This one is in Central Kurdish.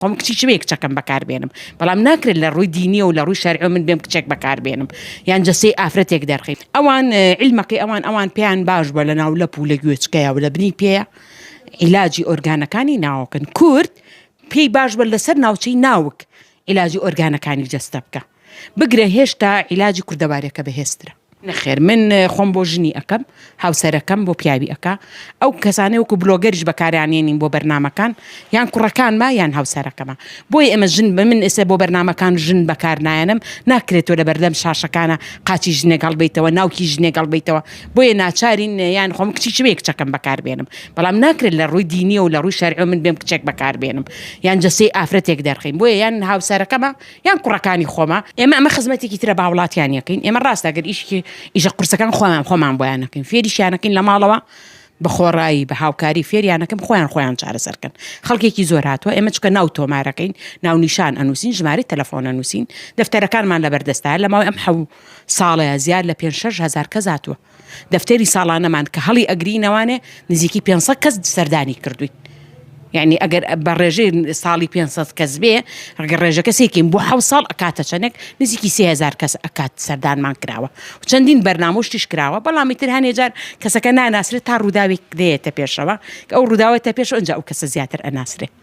خۆم کچی بێ کچەکەم بەکاربێنم بەڵام ناکرێت لە ڕووی دینیە و لە ڕووی شەرعی من بێم کچێک بەکاربێنم یان جەسەی ئافرەتێک دەرخین ئەوان عیلمەکەی ئەوان پێیان باش بە لە ناو لەپ و لە گوێچکەیە و لە بنی پێیە عیلاجی ئۆرگانەکانی ناوەکەن کورد پێی باش بە لەسەر ناوچەی ناوک عیلاجی ئۆرگانەکانی جەستە بکە بگرە هێشتا عیلاجی کوردەوارەکە بەهێزترە نەخێر من خۆم بۆ ژنی ئەەکەم هاوسەرەکەم بۆ پیاوی ئەکا ئەو کەسانەی وەکو بلۆگەریش بەکارانێنین بۆ بەرنامەکان یان کوڕەکانمە یان هاوسەرەکەمە بۆی ئێمە ژن من ئێستا بۆ بەرنامەکان ژن بەکار نایەنم ناکرێتەوە لە بەردەم شاشەکانە قاچی ژنێک هەڵبیتەوە ناوکی ژنێک هەڵبیتەوە بۆیە ناچارین یان خۆم کچی بێ کچەکەم بەکاربێنم بەڵام ناکرێت لە ڕووی دینیە و لە ڕووی شەرعی من بێم کچێک بەکاربێنم یان جەسەی ئافرەتێک دەرخین بۆیە یان هاوسەرەکەمە یان کوڕەکانی خۆمە ئێمە خزمەتێکی ترە بە وڵاتیان یەکەین ئێمە ڕاستە ئەگەر ئیشە قورسەکان خۆمان بۆیانەکەین فێریشیانەکەین لە ماڵەوە بە خۆڕایی بە هاوکاری فێریانەکەم خۆیان چارەسەرکەن خەڵکێکی زۆر هاتووە ئێمە چکە ناو تۆمارەکەین ناو نیشان ئەنووسین ژمارەی تەلەفۆن ئەنووسین دەفتەرەکانمان لەبەردەستایە لەماوەی ئەم 7 ساڵەیە زیاد لە 5,000 کەس هاتووە دەفتەری ساڵانەمان کە هەڵی ئەگرینەوانێ نزیکی 500 کەس سەردانی کردوین یعنی ئەگەر بە ڕێژەی ساڵی 500 کەس بێ ئەگەر ڕێژە کەسێکین بۆ 7 ساڵ ئەکاتە چەندێک نزیکی 3,000 کەس ئەکات سەردانمان کراوە و چەندین بەرنامەشتیش کراوە بەڵامی تر هەنێجار کەسەکە ناناسرێت تا ڕووداوێک دێتە پێشەوە ئەو ڕووداوێتە پێش ئەنجا ئەو کەسە زیاتر ئەناسرێت